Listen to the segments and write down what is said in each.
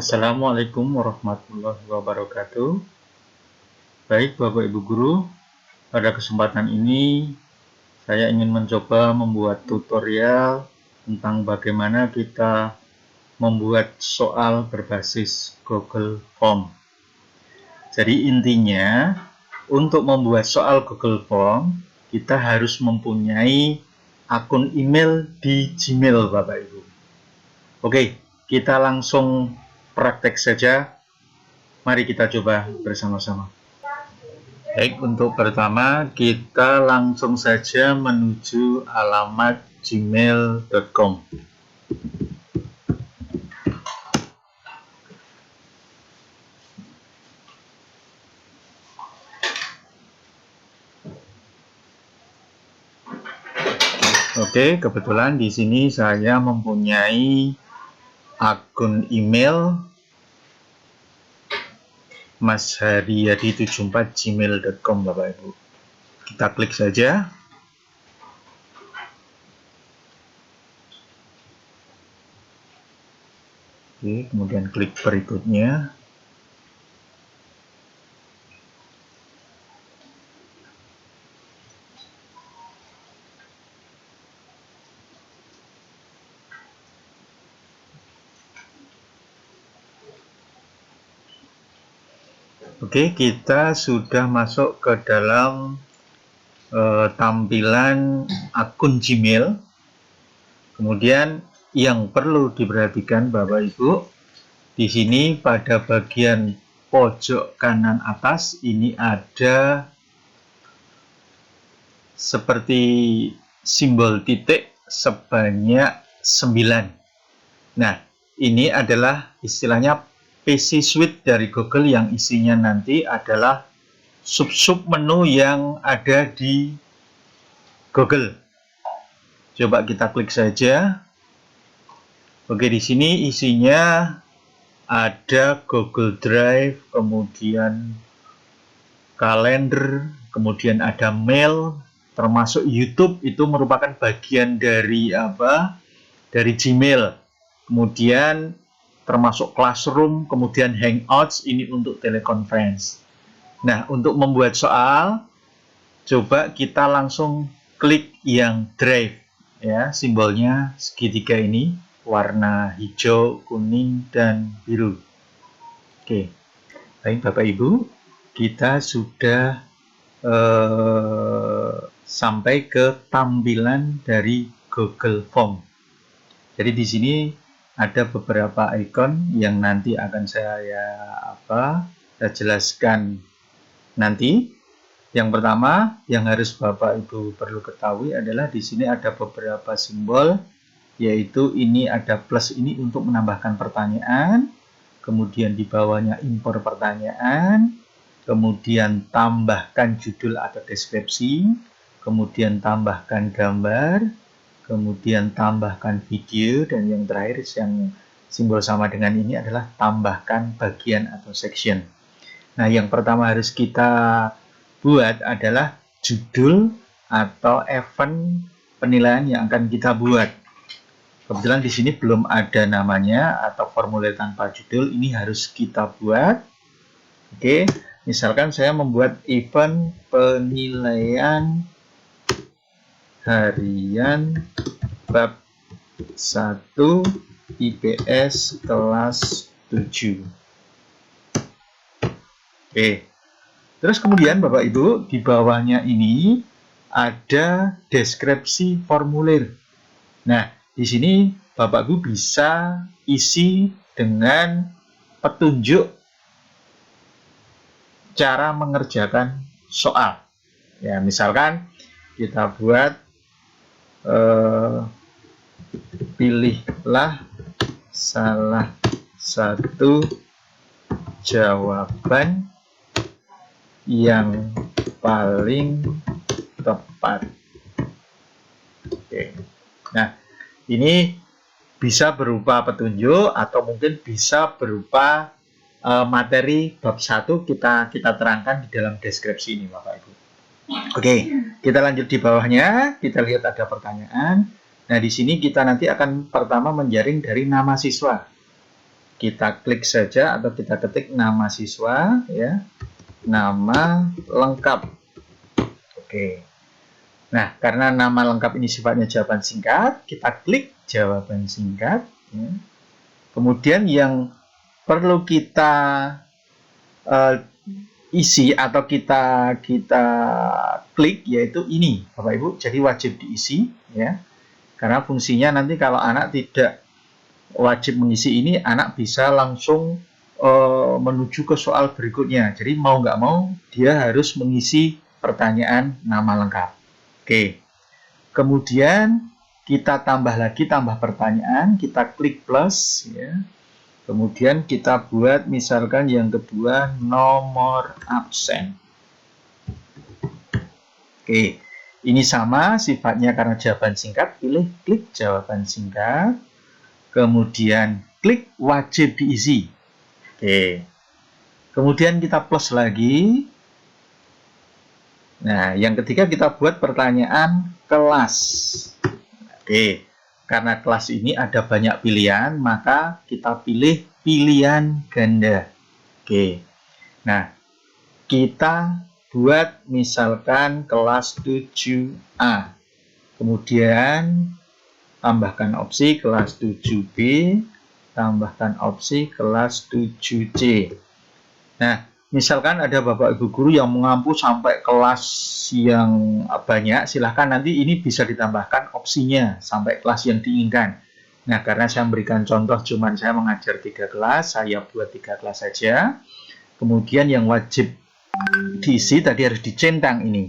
Assalamualaikum warahmatullahi wabarakatuh. Baik Bapak Ibu Guru, pada kesempatan ini saya ingin mencoba membuat tutorial tentang bagaimana kita membuat soal berbasis Google Form. Jadi intinya, untuk membuat soal Google Form, kita harus mempunyai akun email di Gmail Bapak Ibu. Oke, kita langsung praktek saja. Mari kita coba bersama-sama. Baik, untuk pertama kita langsung saja menuju alamat gmail.com. Oke, kebetulan di sini saya mempunyai akun email mashariyadi74gmail.com Bapak Ibu. Kita klik saja. Oke, kemudian klik berikutnya. Oke, kita sudah masuk ke dalam tampilan akun Gmail. Kemudian yang perlu diperhatikan Bapak Ibu, di sini pada bagian pojok kanan atas ini ada seperti simbol titik sebanyak 9. Nah, ini adalah istilahnya PC Suite dari Google yang isinya nanti adalah sub-sub menu yang ada di Google. Coba kita klik saja. Oke, di sini isinya ada Google Drive, kemudian kalender, kemudian ada mail, termasuk YouTube itu merupakan bagian dari apa? Dari Gmail. Kemudian termasuk Classroom, kemudian Hangouts ini untuk teleconference. Nah, untuk membuat soal, coba kita langsung klik yang Drive, ya, simbolnya segitiga ini, warna hijau, kuning, dan biru. Oke, baik Bapak Ibu, kita sudah sampai ke tampilan dari Google Form. Jadi di sini ada beberapa ikon yang nanti akan saya jelaskan nanti. Yang pertama yang harus Bapak Ibu perlu ketahui adalah di sini ada beberapa simbol, yaitu ini ada plus ini untuk menambahkan pertanyaan, kemudian di bawahnya impor pertanyaan, kemudian tambahkan judul atau deskripsi, kemudian tambahkan gambar, kemudian tambahkan video, dan yang terakhir yang simbol sama dengan ini adalah tambahkan bagian atau section. Nah, yang pertama harus kita buat adalah judul atau event penilaian yang akan kita buat. Kebetulan di sini belum ada namanya atau formulir tanpa judul, ini harus kita buat. Oke, misalkan saya membuat event penilaian harian bab 1 IPS kelas 7. Oke. Terus kemudian Bapak Ibu, di bawahnya ini ada deskripsi formulir. Nah, di sini Bapak Ibu bisa isi dengan petunjuk cara mengerjakan soal. Ya, misalkan kita buat pilihlah salah satu jawaban yang paling tepat. Oke. Nah, ini bisa berupa petunjuk atau mungkin bisa berupa materi bab 1 kita terangkan di dalam deskripsi ini Bapak Ibu. Oke, kita lanjut di bawahnya, kita lihat ada pertanyaan. Nah, di sini kita nanti akan pertama menjaring dari nama siswa. kita klik saja atau kita ketik nama siswa, ya, nama lengkap. Oke. Nah, karena nama lengkap ini sifatnya jawaban singkat, kita klik jawaban singkat. Ya. Kemudian yang perlu kita isi atau kita klik yaitu ini, Bapak Ibu. Jadi wajib diisi, ya. Karena fungsinya nanti kalau anak tidak wajib mengisi ini, anak bisa langsung menuju ke soal berikutnya. Jadi mau nggak mau dia harus mengisi pertanyaan nama lengkap. Oke. Kemudian kita tambah pertanyaan, kita klik plus, ya. Kemudian kita buat misalkan yang kedua nomor absen. Oke, ini sama sifatnya karena jawaban singkat, pilih klik jawaban singkat. Kemudian klik wajib diisi. Oke. Kemudian kita plus lagi. Nah, yang ketiga kita buat pertanyaan kelas. Oke. Karena kelas ini ada banyak pilihan, maka kita pilih pilihan ganda. Oke. Nah, kita buat misalkan kelas 7A. Kemudian tambahkan opsi kelas 7B, tambahkan opsi kelas 7C. Nah, misalkan ada Bapak Ibu guru yang mengampu sampai kelas yang banyak, silahkan nanti ini bisa ditambahkan opsinya sampai kelas yang diinginkan. Nah, karena saya memberikan contoh cuman saya mengajar 3 kelas, saya buat 3 kelas saja. Kemudian yang wajib diisi tadi harus dicentang ini.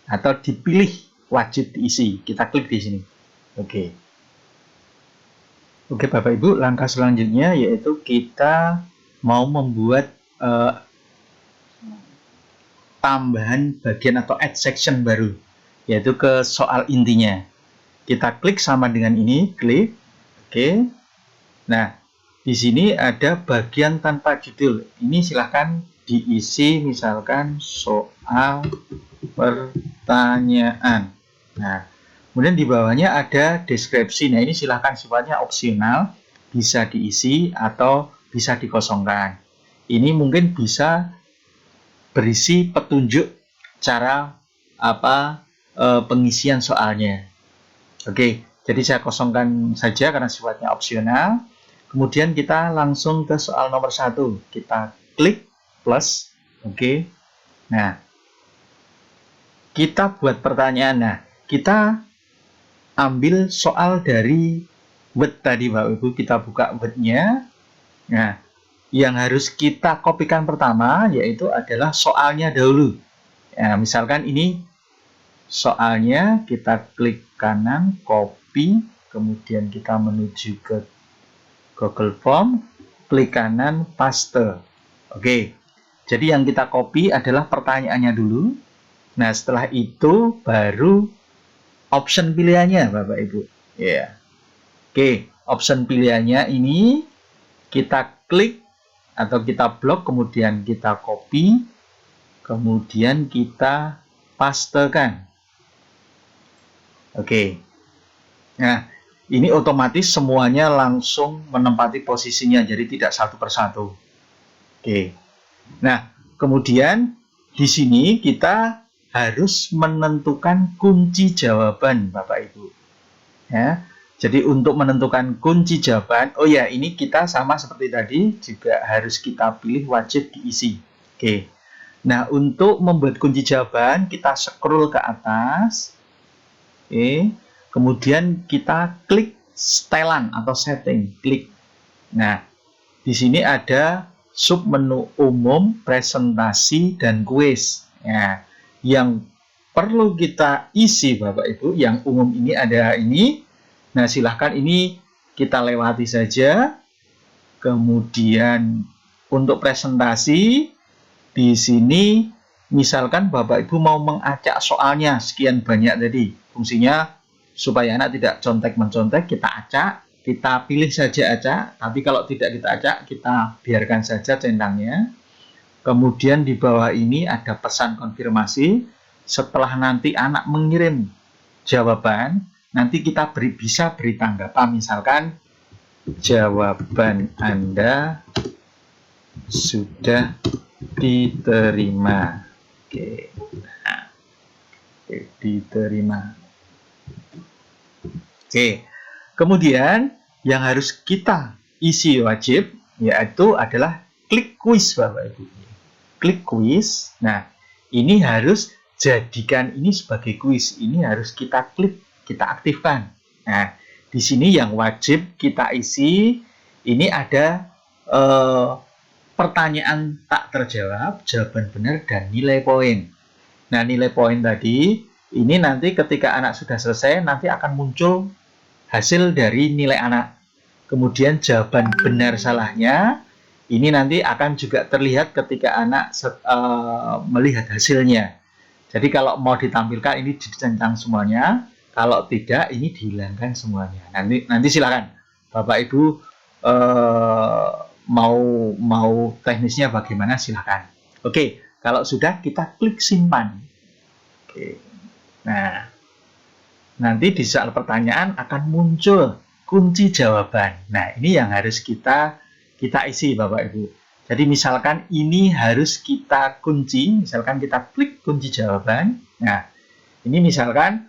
Atau dipilih wajib diisi. Kita klik di sini. Oke. Oke Bapak Ibu, langkah selanjutnya yaitu kita mau membuat tambahan bagian atau add section baru, yaitu ke soal intinya. Kita klik sama dengan ini, klik, oke. Nah, di sini ada bagian tanpa judul. Ini silahkan diisi misalkan soal pertanyaan. Nah, kemudian di bawahnya ada deskripsi. Nah, ini silahkan sifatnya opsional, bisa diisi atau bisa dikosongkan. Ini mungkin bisa berisi petunjuk cara pengisian soalnya. Oke, jadi saya kosongkan saja karena sifatnya opsional. Kemudian kita langsung ke soal nomor 1. Kita klik plus. Oke. Nah, kita buat pertanyaan. Nah, kita ambil soal dari Word tadi, Bapak Ibu. Kita buka Word-nya. Nah, yang harus kita kopikan pertama yaitu adalah soalnya dahulu. Ya, misalkan ini soalnya, kita klik kanan, copy, kemudian kita menuju ke Google Form, klik kanan, paste. Oke, jadi yang kita copy adalah pertanyaannya dulu. Nah, setelah itu baru option pilihannya, Bapak Ibu. Ya. Oke, option pilihannya ini kita klik atau kita blok, kemudian kita copy, kemudian kita pastekan. Oke. Nah, ini otomatis semuanya langsung menempati posisinya, jadi tidak satu persatu. Oke. Nah, kemudian di sini kita harus menentukan kunci jawaban, Bapak Ibu. Ya. Jadi untuk menentukan kunci jawaban, oh ya, ini kita sama seperti tadi juga harus kita pilih wajib diisi. Oke. Nah, untuk membuat kunci jawaban kita scroll ke atas. Oke. Kemudian kita klik setelan atau setting, klik. Nah, di sini ada sub menu umum, presentasi dan kuis. Ya, yang perlu kita isi Bapak Ibu, yang umum ini ada ini. Nah, silahkan ini kita lewati saja. Kemudian untuk presentasi, di sini misalkan Bapak Ibu mau mengacak soalnya sekian banyak tadi. Fungsinya supaya anak tidak contek-mencontek, kita acak, kita pilih saja acak. Tapi kalau tidak kita acak, kita biarkan saja centangnya. Kemudian di bawah ini ada pesan konfirmasi. Setelah nanti anak mengirim jawaban, nanti kita bisa beri tanggapan, misalkan jawaban Anda sudah diterima. Oke. Nah, diterima. Oke. Kemudian yang harus kita isi wajib yaitu adalah klik quiz, Bapak Ibu. Klik quiz. Nah, ini harus jadikan ini sebagai quiz. Ini harus kita klik, kita aktifkan. Nah, di sini yang wajib kita isi ini ada pertanyaan tak terjawab, jawaban benar, dan nilai poin. Nah, nilai poin tadi ini nanti ketika anak sudah selesai nanti akan muncul hasil dari nilai anak. Kemudian jawaban benar salahnya ini nanti akan juga terlihat ketika anak melihat hasilnya. Jadi kalau mau ditampilkan ini dicentang semuanya, kalau tidak ini dihilangkan semuanya. Nanti silakan Bapak Ibu mau teknisnya bagaimana silakan. Oke, kalau sudah kita klik simpan. Oke. Nah, nanti di soal pertanyaan akan muncul kunci jawaban. Nah, ini yang harus kita isi Bapak Ibu. Jadi misalkan ini harus kita kunci, misalkan kita klik kunci jawaban. Nah, ini misalkan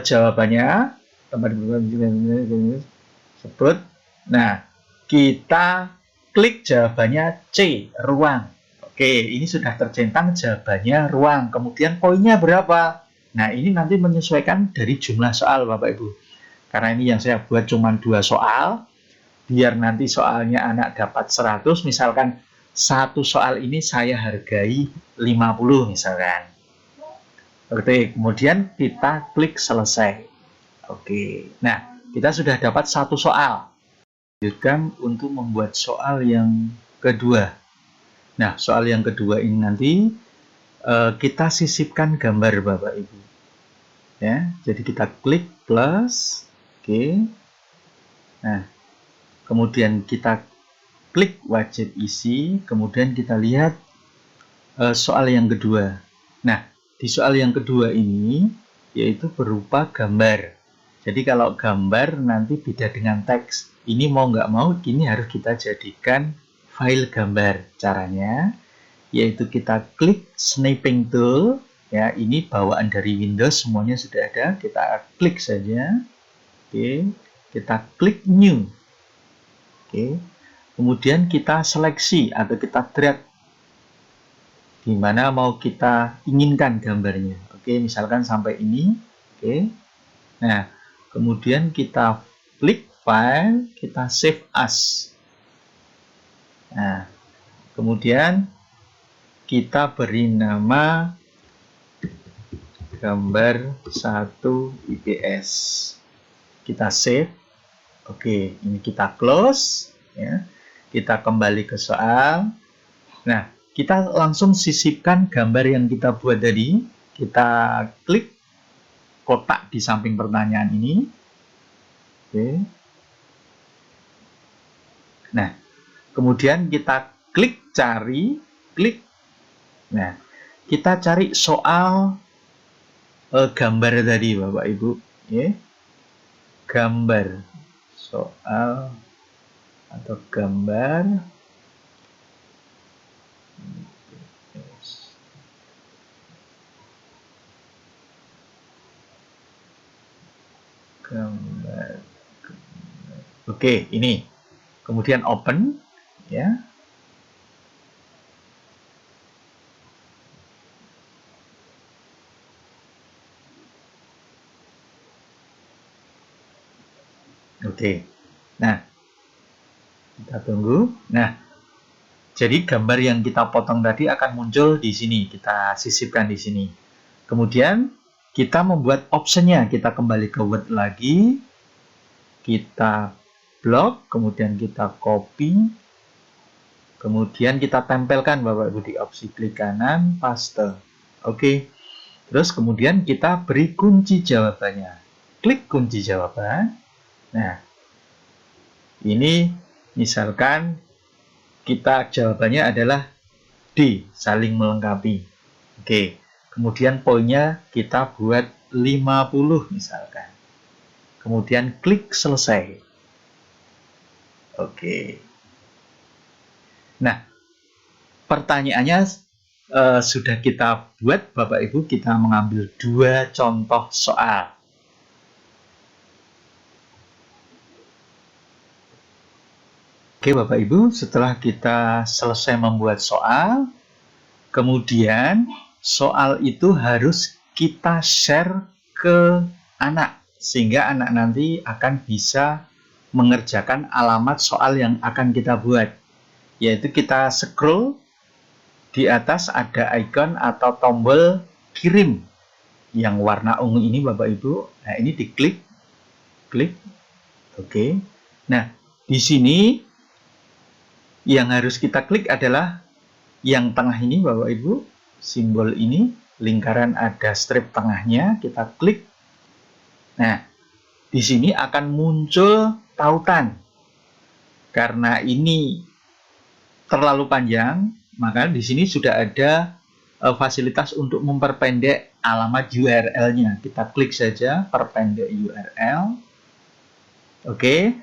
jawabannya tempat sebut. Nah, kita klik jawabannya C, ruang. Oke, ini sudah tercentang jawabannya ruang. Kemudian poinnya berapa? Nah, ini nanti menyesuaikan dari jumlah soal Bapak Ibu. Karena ini yang saya buat cuma 2 soal. Biar nanti soalnya anak dapat 100, misalkan satu soal ini saya hargai 50 misalkan. Oke, kemudian kita klik selesai. Oke, nah kita sudah dapat 1 soal. Lanjutkan untuk membuat soal yang kedua. Nah, soal yang kedua ini nanti kita sisipkan gambar Bapak Ibu. Ya, jadi kita klik plus, oke. Nah, kemudian kita klik wajib isi, kemudian kita lihat soal yang kedua. Nah, di soal yang kedua ini yaitu berupa gambar. Jadi kalau gambar nanti beda dengan teks. Ini mau nggak mau, ini harus kita jadikan file gambar. Caranya yaitu kita klik snipping tool. Ya, ini bawaan dari Windows, semuanya sudah ada. Kita klik saja. Oke, kita klik new. Oke. Kemudian kita seleksi atau kita drag di mana mau kita inginkan gambarnya. Oke, misalkan sampai ini. Oke. Nah, kemudian kita klik file, kita save as. Nah, kemudian kita beri nama gambar 1 IPS. Kita save. Oke, ini kita close ya. Kita kembali ke soal. Nah, kita langsung sisipkan gambar yang kita buat tadi. Kita klik kotak di samping pertanyaan ini. Oke. Nah, kemudian kita klik cari, klik. Nah, kita cari soal gambar tadi Bapak Ibu, ya. Gambar soal atau gambar Oke, ini kemudian open ya. Oke. Nah, kita tunggu. Nah, jadi gambar yang kita potong tadi akan muncul di sini. Kita sisipkan di sini. Kemudian kita membuat optionnya. Kita kembali ke Word lagi. Kita blok, kemudian kita copy. Kemudian kita tempelkan Bapak Ibu di opsi klik kanan, paste. Oke. Terus kemudian kita beri kunci jawabannya. Klik kunci jawaban. Nah, ini misalkan kita jawabannya adalah D, saling melengkapi. Oke, kemudian poinnya kita buat 50 misalkan. Kemudian klik selesai. Oke. Nah, pertanyaannya sudah kita buat, Bapak Ibu. Kita mengambil 2 contoh soal. Oke, Bapak Ibu, setelah kita selesai membuat soal, kemudian soal itu harus kita share ke anak, sehingga anak nanti akan bisa mengerjakan alamat soal yang akan kita buat. Yaitu kita scroll, di atas ada icon atau tombol kirim yang warna ungu ini, Bapak Ibu. Nah, ini diklik, klik, oke. Nah, di sini yang harus kita klik adalah yang tengah ini, Bapak Ibu, simbol ini, lingkaran ada strip tengahnya, kita klik. Nah, di sini akan muncul tautan. Karena ini terlalu panjang, maka di sini sudah ada fasilitas untuk memperpendek alamat URL-nya. Kita klik saja perpendek URL. Oke,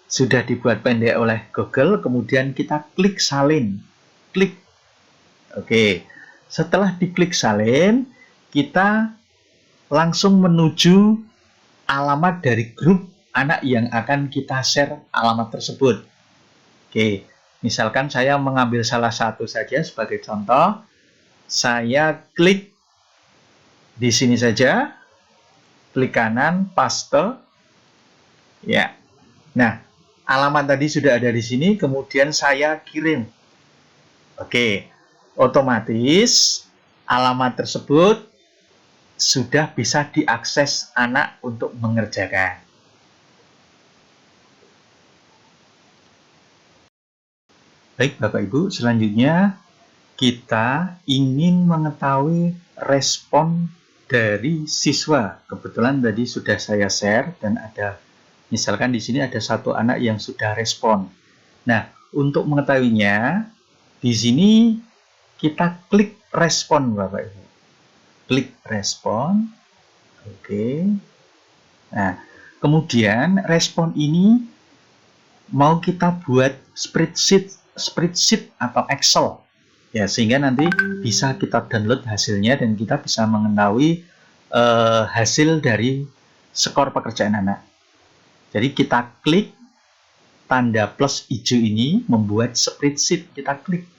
sudah dibuat pendek oleh Google, kemudian kita klik salin. Klik. Oke, setelah diklik salin, kita langsung menuju alamat dari grup anak yang akan kita share alamat tersebut. Oke. Misalkan saya mengambil salah satu saja sebagai contoh, saya klik di sini saja, klik kanan, paste, ya. Nah, alamat tadi sudah ada di sini, kemudian saya kirim. Oke, otomatis alamat tersebut sudah bisa diakses anak untuk mengerjakan. Baik, Bapak Ibu, selanjutnya kita ingin mengetahui respon dari siswa. Kebetulan tadi sudah saya share dan ada, misalkan di sini ada satu anak yang sudah respon. Nah, untuk mengetahuinya, di sini kita klik respon, Bapak Ibu. Klik respon. Oke. Nah, kemudian respon ini mau kita buat spreadsheet atau Excel, ya, sehingga nanti bisa kita download hasilnya dan kita bisa mengetahui hasil dari skor pekerjaan anak. Jadi kita klik tanda plus hijau ini, membuat spreadsheet, kita klik.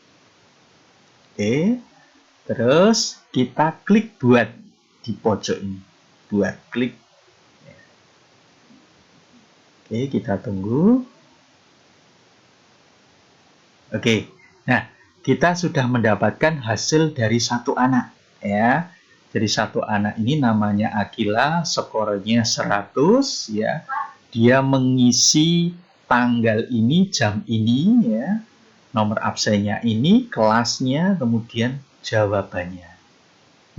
Oke, terus kita klik buat di pojok ini, buat klik. Oke, kita tunggu. Oke, nah kita sudah mendapatkan hasil dari satu anak, ya. Jadi satu anak ini namanya Akila, skornya 100, ya. Dia mengisi tanggal ini, jam ini, ya. Nomor absennya ini, kelasnya, kemudian jawabannya.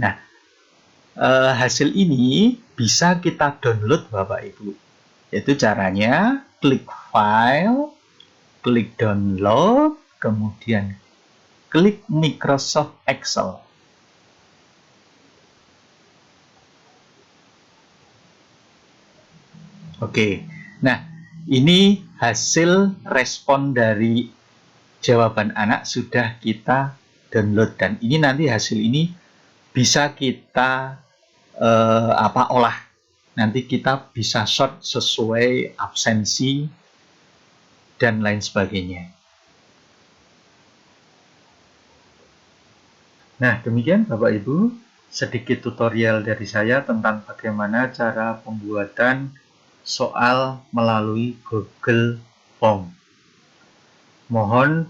Nah, hasil ini bisa kita download, Bapak Ibu. Yaitu caranya klik file, klik download, kemudian klik Microsoft Excel. Oke, nah ini hasil respon dari jawaban anak sudah kita download, dan ini nanti hasil ini bisa kita olah. Nanti kita bisa sort sesuai absensi dan lain sebagainya. Nah, demikian Bapak Ibu, sedikit tutorial dari saya tentang bagaimana cara pembuatan soal melalui Google Form. Mohon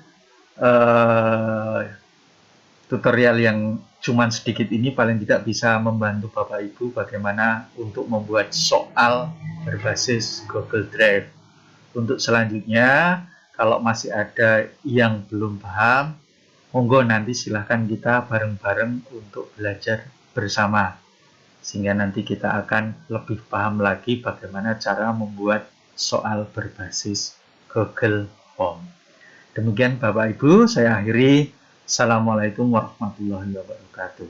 tutorial yang cuman sedikit ini paling tidak bisa membantu Bapak Ibu bagaimana untuk membuat soal berbasis Google Drive. Untuk selanjutnya, kalau masih ada yang belum paham, monggo nanti silahkan kita bareng-bareng untuk belajar bersama, sehingga nanti kita akan lebih paham lagi bagaimana cara membuat soal berbasis Google Form. Demikian Bapak Ibu, saya akhiri. Assalamualaikum warahmatullahi wabarakatuh.